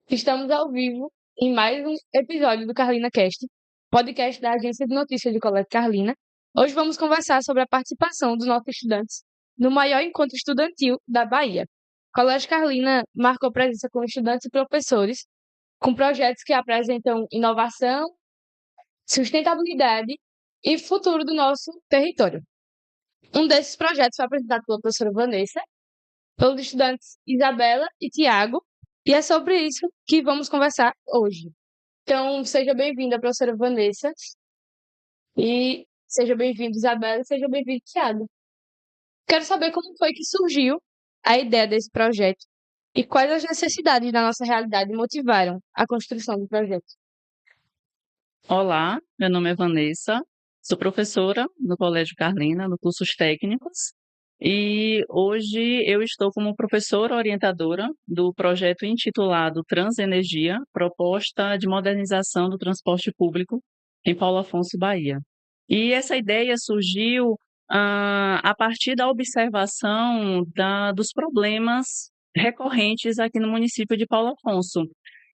Estamos ao vivo em mais um episódio do Carlina Cast, podcast da agência de notícias do Colégio Carlina. Hoje vamos conversar sobre a participação dos nossos estudantes no maior encontro estudantil da Bahia. O Colégio Carlina marcou presença com estudantes e professores, com projetos que apresentam inovação, sustentabilidade e futuro do nosso território. Um desses projetos foi apresentado pela professora Vanessa, pelos estudantes Isabela e Tiago, e é sobre isso que vamos conversar hoje. Então, seja bem-vinda, professora Vanessa, e seja bem-vindo, Isabela, e seja bem-vindo, Tiago. Quero saber como foi que surgiu a ideia desse projeto e quais as necessidades da nossa realidade motivaram a construção do projeto. Olá, meu nome é Vanessa, sou professora no Colégio Carlina, no cursos técnicos, e hoje eu estou como professora orientadora do projeto intitulado Transenergia, proposta de modernização do transporte público em Paulo Afonso, Bahia. E essa ideia surgiu a partir da observação dos problemas recorrentes aqui no município de Paulo Afonso.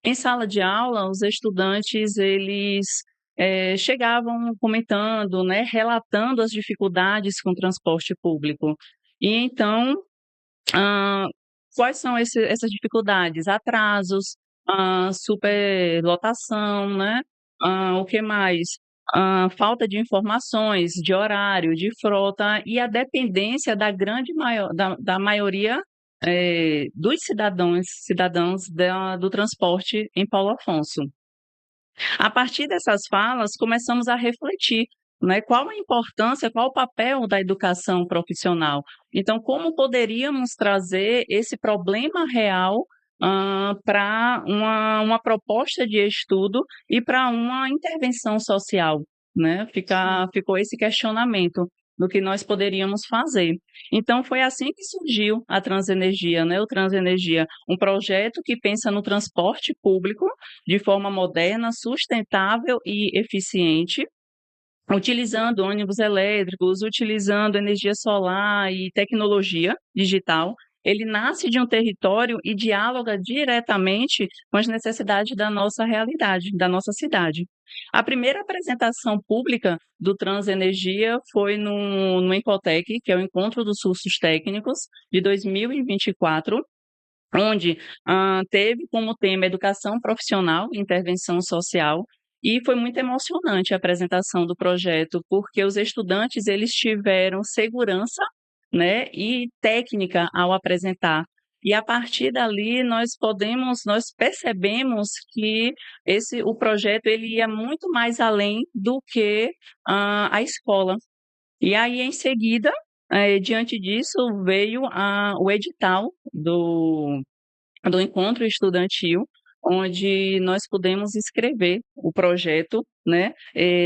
Em sala de aula, os estudantes, eles chegavam comentando, né, relatando as dificuldades com o transporte público. E então, ah, quais são essas dificuldades? Atrasos, superlotação, né? O que mais? Falta de informações, de horário, de frota e a dependência da maioria dos cidadãos do transporte em Paulo Afonso. A partir dessas falas, começamos a refletir, né, qual a importância, qual o papel da educação profissional. Então, como poderíamos trazer esse problema real para uma proposta de estudo e para uma intervenção social, né? Ficou esse questionamento do que nós poderíamos fazer. Então, foi assim que surgiu a Transenergia, né? O Transenergia, um projeto que pensa no transporte público de forma moderna, sustentável e eficiente, utilizando ônibus elétricos, utilizando energia solar e tecnologia digital. Ele nasce de um território e dialoga diretamente com as necessidades da nossa realidade, da nossa cidade. A primeira apresentação pública do Transenergia foi no Encotec, que é o Encontro dos Cursos Técnicos, de 2024, onde teve como tema educação profissional e intervenção social, e foi muito emocionante a apresentação do projeto, porque os estudantes eles tiveram segurança, né, e técnica ao apresentar. E a partir dali nós percebemos que o projeto ele ia muito mais além do que a escola. E aí, em seguida, diante disso, veio o edital do encontro estudantil, onde nós pudemos escrever o projeto, né?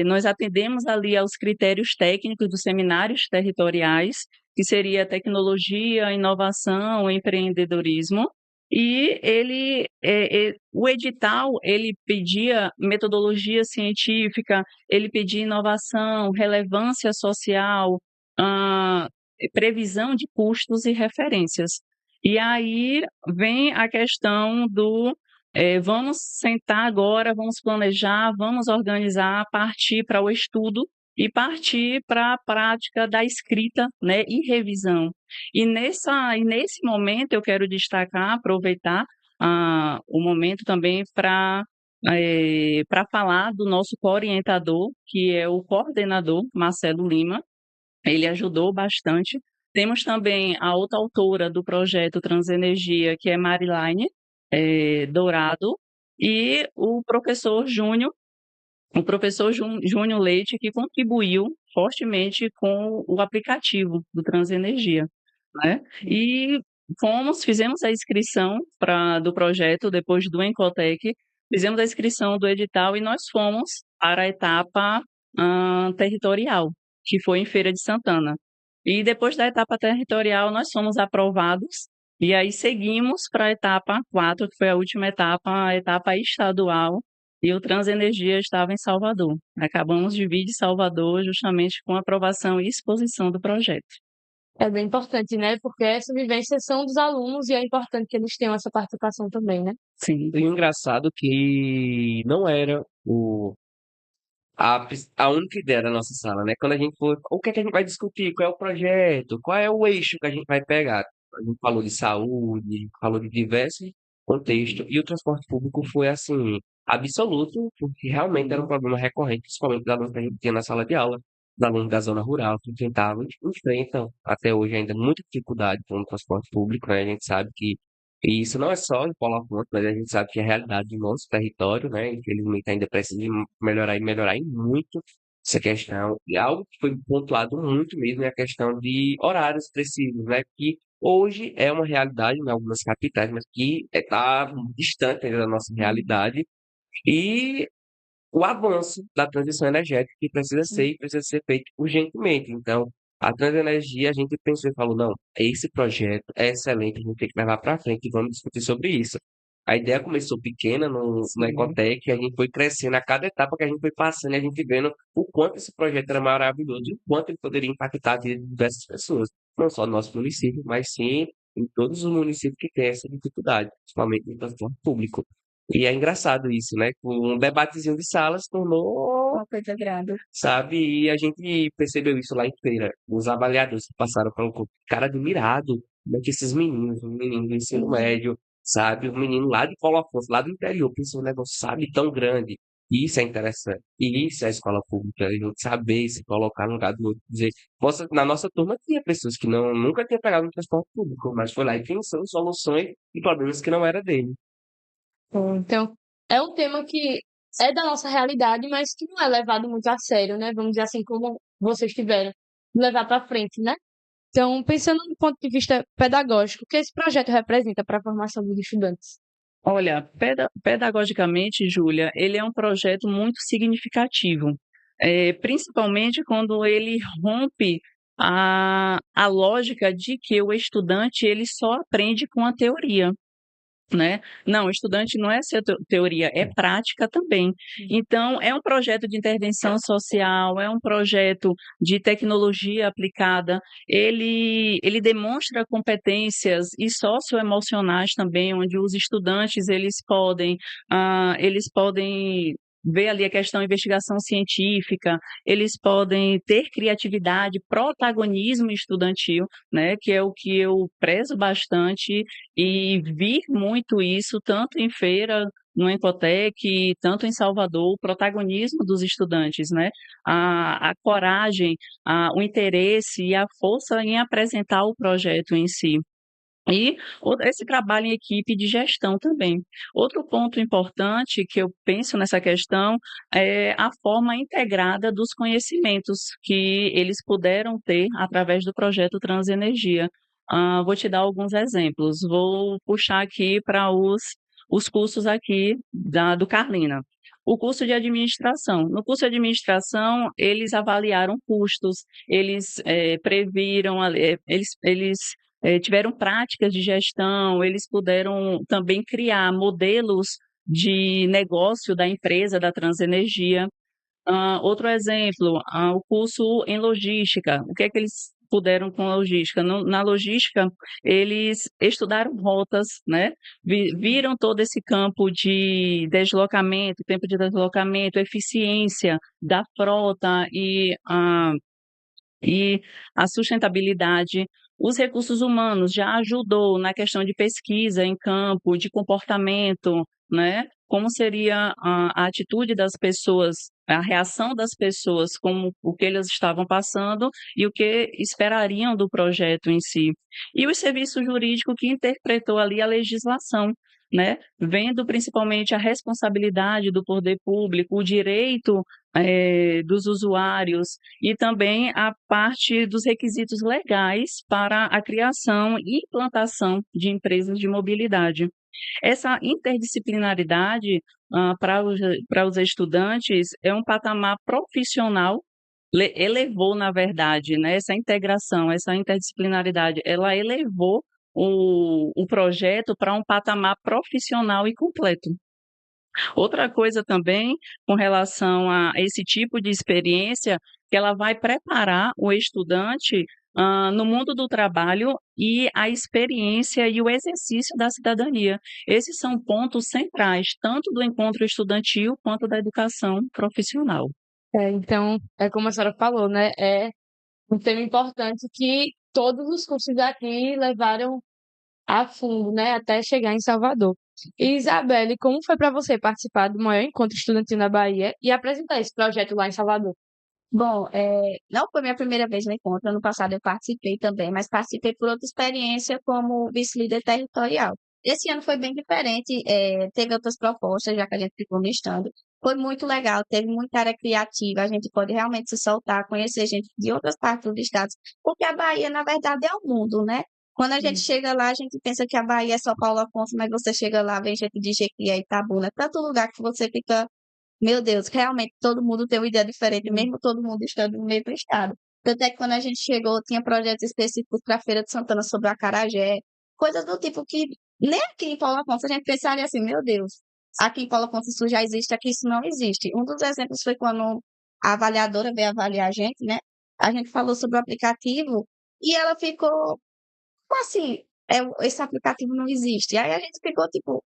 Nós atendemos ali aos critérios técnicos dos seminários territoriais, que seria tecnologia, inovação, empreendedorismo, e o edital, ele pedia metodologia científica, ele pedia inovação, relevância social, ah, previsão de custos e referências. E aí vem a questão vamos sentar agora, vamos planejar, vamos organizar, partir para o estudo e partir para a prática da escrita, né, e revisão. E nesse momento eu quero destacar, aproveitar o momento também para falar do nosso co-orientador, que é o coordenador Marcelo Lima. Ele ajudou bastante. Temos também a outra autora do projeto Transenergia, que é Marilaine Dourado, e o professor Júnior Leite, que contribuiu fortemente com o aplicativo do Transenergia, né? E fizemos a inscrição do projeto depois do Encotec, fizemos a inscrição do edital e nós fomos para a etapa territorial, que foi em Feira de Santana. E depois da etapa territorial, nós fomos aprovados, e aí seguimos para a etapa 4, que foi a última etapa, a etapa estadual, e o Transenergia estava em Salvador. Acabamos de vir de Salvador justamente com a aprovação e exposição do projeto. É bem importante, né? Porque essa vivência são dos alunos e é importante que eles tenham essa participação também, né? Sim. E o engraçado que não era a única ideia da nossa sala, né? Quando a gente for, o que é que a gente vai discutir? Qual é o projeto? Qual é o eixo que a gente vai pegar? A gente falou de saúde, falou de diversos contextos, e o transporte público foi, assim, absoluto, porque realmente era um problema recorrente, principalmente dos alunos que a gente tinha na sala de aula, dos alunos da zona rural, que enfrentam até hoje ainda muita dificuldade com o transporte público, né? A gente sabe que e isso não é só em Paulo Afonso, mas a gente sabe que é a realidade do nosso território, né? Infelizmente ainda precisa de melhorar e melhorar e muito essa questão. E algo que foi pontuado muito mesmo é a questão de horários precisos, né? Que hoje é uma realidade em algumas capitais, mas que está distante ainda da nossa realidade. E o avanço da transição energética que precisa ser e precisa ser feito urgentemente. Então, a Transenergia, a gente pensou e falou, não, esse projeto é excelente, a gente tem que levar para frente e vamos discutir sobre isso. A ideia começou pequena no Ecotec, e a gente foi crescendo a cada etapa que a gente foi passando, e a gente vendo o quanto esse projeto era maravilhoso e o quanto ele poderia impactar a vida de diversas pessoas, não só no nosso município, mas sim em todos os municípios que têm essa dificuldade, principalmente no transporte público. E é engraçado isso, né? Um debatezinho de sala se tornou, Uma coisa grande. sabe? E a gente percebeu isso lá em feira. Os avaliadores que passaram por um cara admirado, como é que esses meninos, um menino do ensino médio, sabe? Um menino lá de Paulo Afonso, lá do interior, pensou um negócio, sabe, tão grande. E isso é interessante. E isso é a escola pública, a gente saber se colocar no lugar do outro. Dizer, na nossa turma tinha pessoas que nunca tinham pegado no transporte público, mas foi lá e pensou em soluções e problemas que não era dele. Então, é um tema que é da nossa realidade, mas que não é levado muito a sério, né? Vamos dizer assim, como vocês tiveram, levar para frente, né? Então, pensando do ponto de vista pedagógico, o que esse projeto representa para a formação dos estudantes? Olha, pedagogicamente, Júlia, ele é um projeto muito significativo, principalmente quando ele rompe a lógica de que o estudante ele só aprende com a teoria. Né? Não, o estudante não é só teoria, é prática também. Então, é um projeto de intervenção social, é um projeto de tecnologia aplicada. Ele demonstra competências e socioemocionais também, onde os estudantes eles podem ver ali a questão investigação científica, eles podem ter criatividade, protagonismo estudantil, né? Que é o que eu prezo bastante e vi muito isso, tanto em feira, no Empotec, tanto em Salvador, o protagonismo dos estudantes, né? A coragem, o interesse e a força em apresentar o projeto em si. E esse trabalho em equipe de gestão também. Outro ponto importante que eu penso nessa questão é a forma integrada dos conhecimentos que eles puderam ter através do projeto Transenergia. Vou te dar alguns exemplos. Vou puxar aqui para os cursos aqui do Carlina. O curso de administração. No curso de administração, eles avaliaram custos, eles previram, eles tiveram práticas de gestão, eles puderam também criar modelos de negócio da empresa, da Transenergia. Outro exemplo, o curso em logística. O que é que eles puderam com a logística? Na logística, eles estudaram rotas, né? Viram todo esse campo de deslocamento, tempo de deslocamento, eficiência da frota e a sustentabilidade. Os recursos humanos já ajudou na questão de pesquisa em campo, de comportamento, né? Como seria a atitude das pessoas, a reação das pessoas, como o que eles estavam passando e o que esperariam do projeto em si. E o serviço jurídico que interpretou ali a legislação, né? Vendo principalmente a responsabilidade do poder público, o direito dos usuários e também a parte dos requisitos legais para a criação e implantação de empresas de mobilidade. Essa interdisciplinaridade para os estudantes é um patamar profissional, elevou, na verdade, né, essa integração, essa interdisciplinaridade, ela elevou o projeto para um patamar profissional e completo. Outra coisa também, com relação a esse tipo de experiência, que ela vai preparar o estudante no mundo do trabalho e a experiência e o exercício da cidadania. Esses são pontos centrais, tanto do encontro estudantil quanto da educação profissional. Então, é como a senhora falou, né? É um tema importante que todos os cursos daqui levaram a fundo, né? Até chegar em Salvador. E, Isabelle, como foi para você participar do maior encontro estudantil na Bahia e apresentar esse projeto lá em Salvador? Bom, não foi minha primeira vez no encontro, ano passado eu participei também, mas participei por outra experiência como vice-líder territorial. Esse ano foi bem diferente, teve outras propostas, já que a gente ficou no stand. Foi muito legal, teve muita área criativa, a gente pode realmente se soltar, conhecer gente de outras partes do estado, porque a Bahia, na verdade, é o mundo, né? Quando a gente chega lá, a gente pensa que a Bahia é só Paulo Afonso, mas você chega lá, vem gente de Jequié, Itabuna, tanto lugar que você fica meu Deus, realmente todo mundo tem uma ideia diferente, mesmo todo mundo estando no mesmo estado. Tanto é que quando a gente chegou, tinha projetos específicos para a Feira de Santana sobre o acarajé, coisas do tipo que nem aqui em Paulo Afonso a gente pensaria assim, meu Deus, aqui em Paulo Afonso isso já existe, aqui isso não existe. Um dos exemplos foi quando a avaliadora veio avaliar a gente, né? A gente falou sobre o aplicativo e ela ficou, como assim, esse aplicativo não existe. Aí a gente ficou tipo,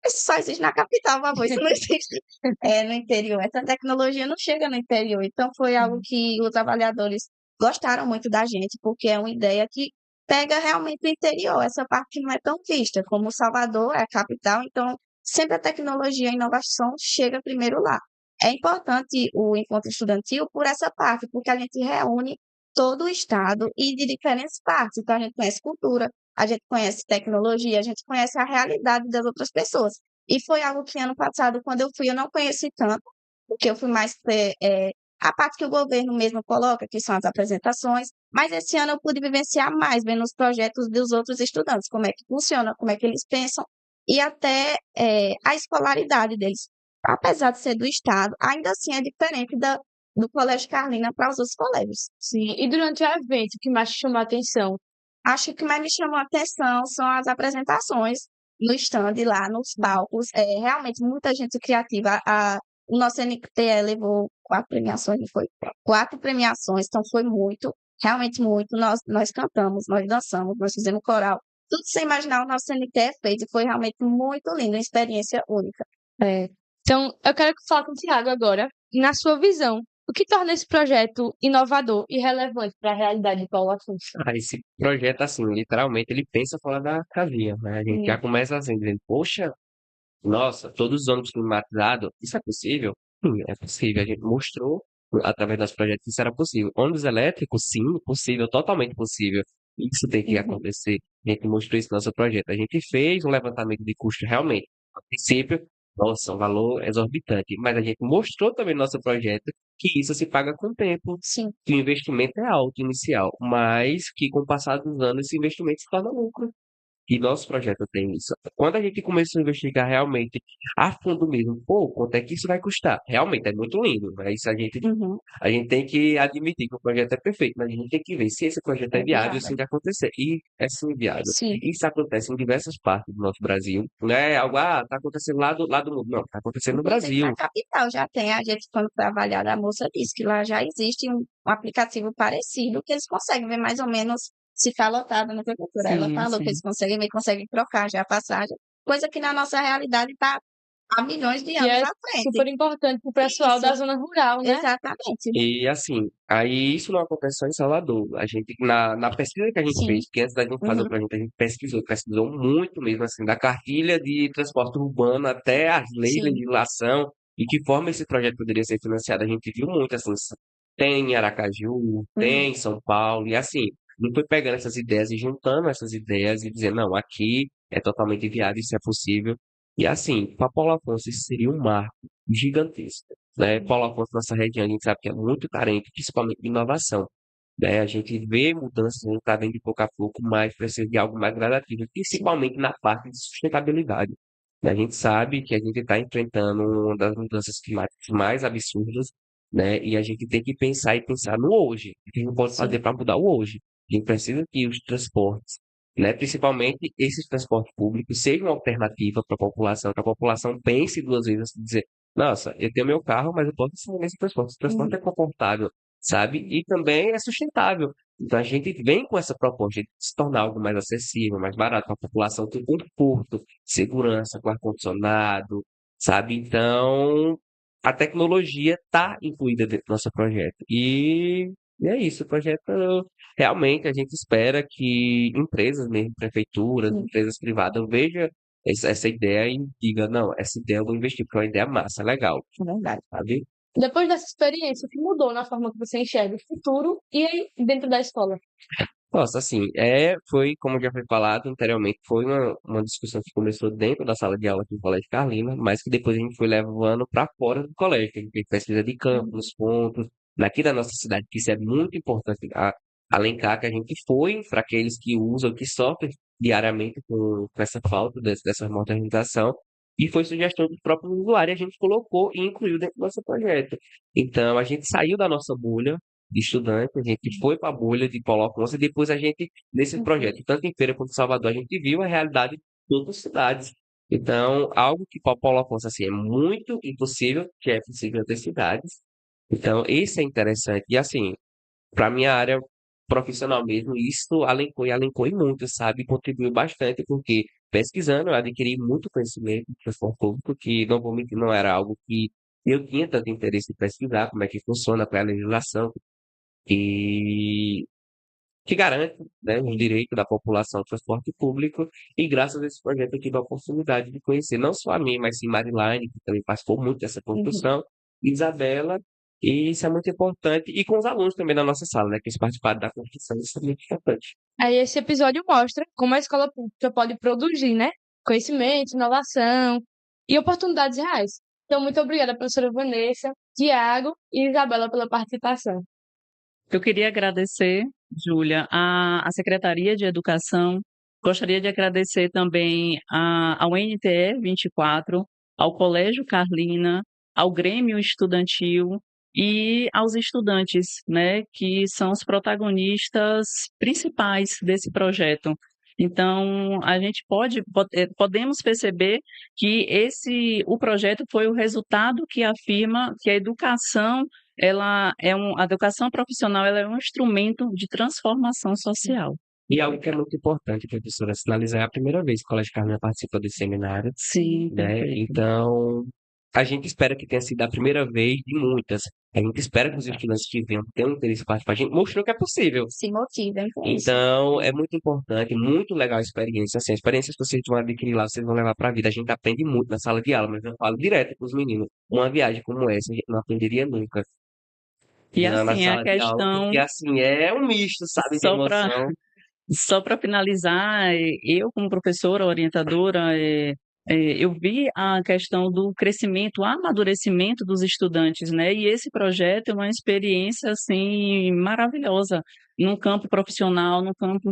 isso só existe na capital, favor, isso não existe no interior. Essa tecnologia não chega no interior. Então, foi algo que os avaliadores gostaram muito da gente, porque é uma ideia que pega realmente o interior, essa parte que não é tão vista, como Salvador é a capital, então sempre a tecnologia e a inovação chega primeiro lá. É importante o encontro estudantil por essa parte, porque a gente reúne todo o estado e de diferentes partes. Então, a gente conhece cultura, a gente conhece tecnologia, a gente conhece a realidade das outras pessoas. E foi algo que ano passado, quando eu fui, eu não conheci tanto, porque eu fui mais a parte que o governo mesmo coloca, que são as apresentações, mas esse ano eu pude vivenciar mais, vendo os projetos dos outros estudantes, como é que funciona, como é que eles pensam, e até a escolaridade deles. Apesar de ser do Estado, ainda assim é diferente do Colégio Carlina para os outros colégios. Sim, e durante o evento, o que mais te chamou a atenção? Acho que o que mais me chamou a atenção são as apresentações no stand lá, nos palcos. Realmente muita gente criativa. O nosso NPE levou 4 premiações, não foi? 4 premiações, então foi muito, realmente muito. Nós cantamos, nós dançamos, nós fizemos coral. Tudo sem imaginar o nosso NPE fez e foi realmente muito lindo, uma experiência única. Então, eu quero falar com o Tiago agora. Na sua visão, o que torna esse projeto inovador e relevante para a realidade de Paulo Afonso? Esse projeto, assim, literalmente, ele pensa fora da casinha, né? A gente já começa assim, dizendo, poxa, nossa, todos os ônibus climatizados, isso é possível? Sim, é possível. A gente mostrou, através dos projetos, que isso era possível. Ônibus elétricos, sim, possível, totalmente possível. Isso tem que acontecer. A gente mostrou isso no nosso projeto. A gente fez um levantamento de custo realmente. A princípio, nossa, um valor exorbitante. Mas a gente mostrou também no nosso projeto que isso se paga com o tempo, Sim. que o investimento é alto inicial, mas que com o passar dos anos esse investimento se torna lucro. E nosso projeto tem isso. Quando a gente começou a investigar realmente a fundo mesmo, pô, quanto é que isso vai custar? Realmente é muito lindo, mas a gente tem que admitir que o projeto é perfeito, mas a gente tem que ver se esse projeto é viável, sim, de acontecer. E é sim viável. Sim. Isso acontece em diversas partes do nosso Brasil. Não é algo, tá acontecendo lá do mundo. Não, tá acontecendo no Inclusive, Brasil. na capital já tem, a gente quando foi avaliada, a moça disse que lá já existe um aplicativo parecido que eles conseguem ver mais ou menos se está lotado na prefeitura. Ela Sim, falou que sim. eles conseguem ver, conseguem trocar já a passagem, coisa que na nossa realidade está há milhões de Que anos é à frente. super importante para o pessoal da Isso. zona rural, né? Exatamente. E assim, aí isso não acontece só em Salvador. A gente, na pesquisa que a gente Sim. fez, que antes da gente fazer o projeto, a gente pesquisou muito mesmo, assim, da cartilha de transporte urbano até as leis, Sim. legislação, e que forma esse projeto poderia ser financiado. A gente viu muito, assim, tem em Aracaju, tem em São Paulo, e assim, não foi pegando essas ideias e juntando essas ideias e dizendo, não, aqui é totalmente viável, isso é possível. E assim, para Paulo Afonso, isso seria um marco gigantesco, né? Paulo Afonso, nossa região, a gente sabe que é muito carente, principalmente de inovação, né? A gente vê mudanças, a gente está vendo de pouco a pouco, mas precisa de algo mais gradativo, principalmente na parte de sustentabilidade. A gente sabe que a gente está enfrentando uma das mudanças climáticas mais absurdas, né? E a gente tem que pensar e pensar no hoje. O que a gente pode fazer para mudar o hoje? A gente precisa que os transportes, né? Principalmente esses transportes públicos, sejam uma alternativa para a população pense duas vezes antes de dizer, nossa, eu tenho meu carro, mas eu posso sair nesse transporte. Esse transporte é confortável, sabe? E também é sustentável. Então a gente vem com essa proposta de se tornar algo mais acessível, mais barato para a população, com conforto, segurança, com ar-condicionado, sabe? Então a tecnologia está incluída dentro do nosso projeto. E é isso, o projeto realmente a gente espera que empresas mesmo, prefeituras, empresas privadas, vejam essa ideia e diga, não, essa ideia eu vou investir, porque é uma ideia massa, legal, É verdade. sabe? Depois dessa experiência, o que mudou na forma que você enxerga o futuro e dentro da escola? Nossa, assim, foi, como já foi falado anteriormente, foi uma discussão que começou dentro da sala de aula aqui no Colégio Carlina, mas que depois a gente foi levando para fora do colégio. A gente fez pesquisa de campo, nos pontos, daqui da nossa cidade, que isso é muito importante alencar, que a gente foi para aqueles que usam, que sofrem diariamente com essa falta dessa modernização, e foi sugestão do próprio usuário, a gente colocou e incluiu dentro do nosso projeto. Então, a gente saiu da nossa bolha de estudante, a gente foi para a bolha de Paulo Afonso e depois a gente, nesse projeto, tanto em Feira quanto em Salvador, a gente viu a realidade de outras cidades. Então, algo que para Paulo Afonso assim, é muito impossível, que é possível em outras cidades. Então, isso é interessante. E assim, para minha área profissional mesmo, isso alencou e muito, sabe? Contribuiu bastante, porque pesquisando eu adquiri muito conhecimento de transporte público, que não vou mentir, não era algo que eu tinha tanto interesse em pesquisar, como é que funciona, qual é a legislação, e que garante, né, o direito da população ao transporte público. E graças a esse projeto eu tive a oportunidade de conhecer não só a mim, mas sim Marilaine, que também participou muito dessa construção, Isabela, e isso é muito importante, e com os alunos também da nossa sala, né, que eles participaram da construção, isso é muito importante. Aí esse episódio mostra como a escola pública pode produzir, né? Conhecimento, inovação e oportunidades reais. Então, muito obrigada, professora Vanessa, Tiago e Isabela pela participação. Eu queria agradecer, Júlia, a Secretaria de Educação. Gostaria de agradecer também ao NTE 24, ao Colégio Carlina, ao Grêmio Estudantil e aos estudantes, né, que são os protagonistas principais desse projeto. Então, a gente podemos perceber que o projeto foi o resultado que afirma que a educação a educação profissional, ela é um instrumento de transformação social. E algo que é muito importante, professora, sinalizar, é a primeira vez que o Colégio Carmen participa desse seminário, Sim, né? perfeito. Então, a gente espera que tenha sido a primeira vez de muitas. A gente espera que os estudantes que venham tenham interesse em participar. A gente mostrou que é possível. Se motivem com isso. Então, é muito importante, muito legal a experiência. Assim, a experiência que vocês vão adquirir lá, vocês vão levar para a vida. A gente aprende muito na sala de aula, mas eu falo direto para os meninos. Uma viagem como essa, a gente não aprenderia nunca E na assim, a sala de aula, questão, porque assim, é um misto, sabe, de só para emoção. Só para finalizar, eu como professora, orientadora, eu vi a questão do crescimento, o amadurecimento dos estudantes, né? E esse projeto é uma experiência assim maravilhosa no campo profissional, no campo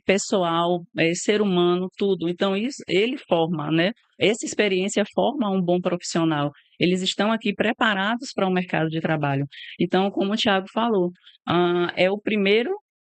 pessoal, ser humano, tudo. Então isso ele forma, né? Essa experiência forma um bom profissional. Eles estão aqui preparados para o mercado de trabalho. Então, como o Thiago falou, é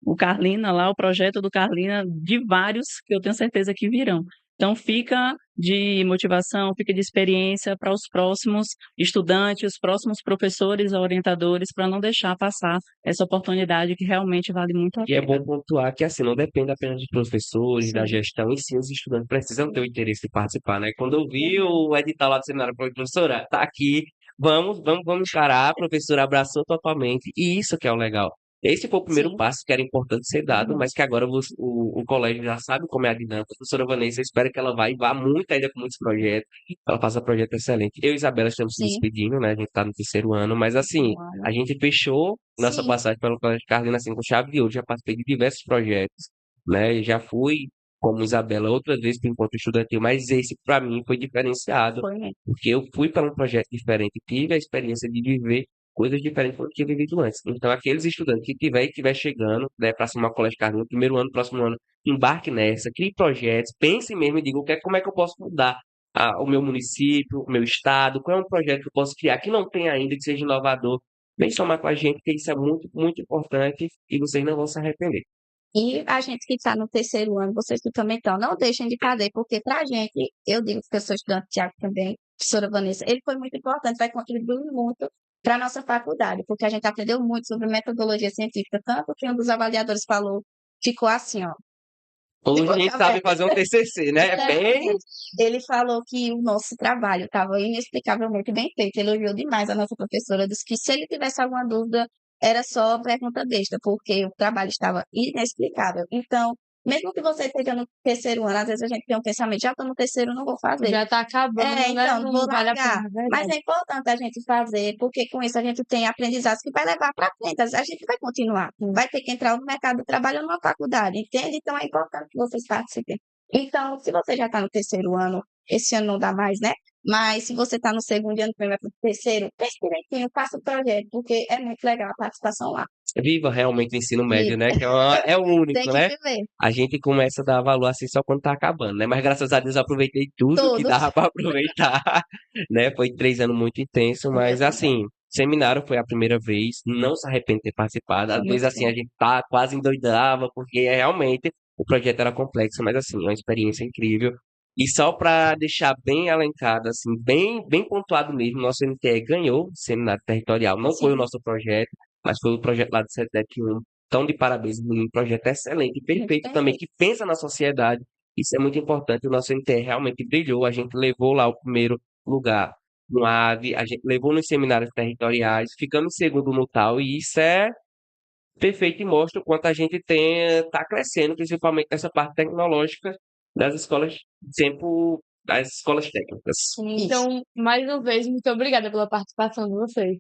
o Carlina lá, o projeto do Carlina, de vários que eu tenho certeza que virão. Então, fica de motivação, fica de experiência para os próximos estudantes, os próximos professores, orientadores, para não deixar passar essa oportunidade que realmente vale muito a E é pena. bom pontuar que, assim, não depende apenas dos professores, da Sim. gestão, e sim os estudantes precisam ter o interesse de participar, né? Quando eu vi o edital lá do seminário, eu falei, professora, tá aqui, vamos encarar, a professora abraçou totalmente, e isso que é o legal. Esse foi o primeiro Sim. passo que era importante ser dado, mas que agora o colégio já sabe como é a dinâmica. A professora Vanessa, eu espero que ela vá muito ainda com muitos projetos, ela faça projeto excelente. Eu e Isabela estamos se Sim. despedindo, né? A gente tá no terceiro ano, mas assim, a gente fechou nossa Sim. passagem pelo Colégio Carlina assim, com chave de ouro. Já participei de diversos projetos, né? E já fui, como Isabela, outras vezes para o encontro estudantil, mas esse, para mim, foi diferenciado, Foi mesmo. porque eu fui para um projeto diferente, tive a experiência de viver coisas diferentes do que eu tinha vivido antes. Então, aqueles estudantes que estiver chegando, né, para cima do Colégio Carlina, primeiro ano, próximo ano, embarque nessa, crie projetos, pense mesmo e diga como é que eu posso mudar o meu município, o meu estado, qual é um projeto que eu posso criar que não tem ainda, que seja inovador. Vem somar com a gente, porque isso é muito, muito importante e vocês não vão se arrepender. E a gente que está no terceiro ano, vocês que também estão, não deixem de fazer, porque para a gente, eu digo que eu sou estudante, Tiago também, professora Vanessa, ele foi muito importante, vai contribuir muito para a nossa faculdade, porque a gente aprendeu muito sobre metodologia científica, tanto que um dos avaliadores falou, ficou assim, ó. Hoje Ficou a gente sabe fazer um TCC, né? É bem... Ele falou que o nosso trabalho estava inexplicavelmente bem feito, elogiou demais a nossa professora, disse que se ele tivesse alguma dúvida, era só pergunta besta, porque o trabalho estava inexplicável. Então, mesmo que você esteja no terceiro ano, às vezes a gente tem um pensamento, já estou no terceiro, não vou fazer. Já tá acabando, né? Então, Não vou vale a largar. pena, é Mas verdade. é importante a gente fazer, porque com isso a gente tem aprendizados que vai levar para frente. A gente vai continuar, vai ter que entrar no mercado de trabalho numa faculdade, entende? Então é importante que vocês participem. Então, se você já está no terceiro ano, esse ano não dá mais, né? Mas se você está no segundo ano, vai para o terceiro, pense direitinho, faça o projeto, porque é muito legal a participação lá. Viva realmente o ensino médio, Viva. né? Que é o Tem único, que né? viver. A gente começa a dar valor assim só quando tá acabando, né? Mas graças a Deus eu aproveitei tudo que Tudo. dava para aproveitar, né? Foi 3 anos muito intenso, mas assim, seminário foi a primeira vez, não se arrependo de ter participado. Às Foi vezes muito assim bom. a gente tá quase endoidava, porque realmente o projeto era complexo, mas assim, é uma experiência incrível. E só para deixar bem elencado, assim, bem pontuado mesmo, nosso NTE ganhou o seminário territorial. Não foi o Sim. nosso projeto, mas foi o projeto lá do 771. Então, de parabéns, menino, projeto excelente e perfeito também, que pensa na sociedade. Isso é muito importante. O nosso NTE realmente brilhou. A gente levou lá o primeiro lugar no AVE, a gente levou nos seminários territoriais, ficamos em segundo no tal, e isso é perfeito e mostra o quanto a gente está crescendo, principalmente nessa parte tecnológica das escolas, tempo das escolas técnicas. Então, mais uma vez, muito obrigada pela participação de vocês.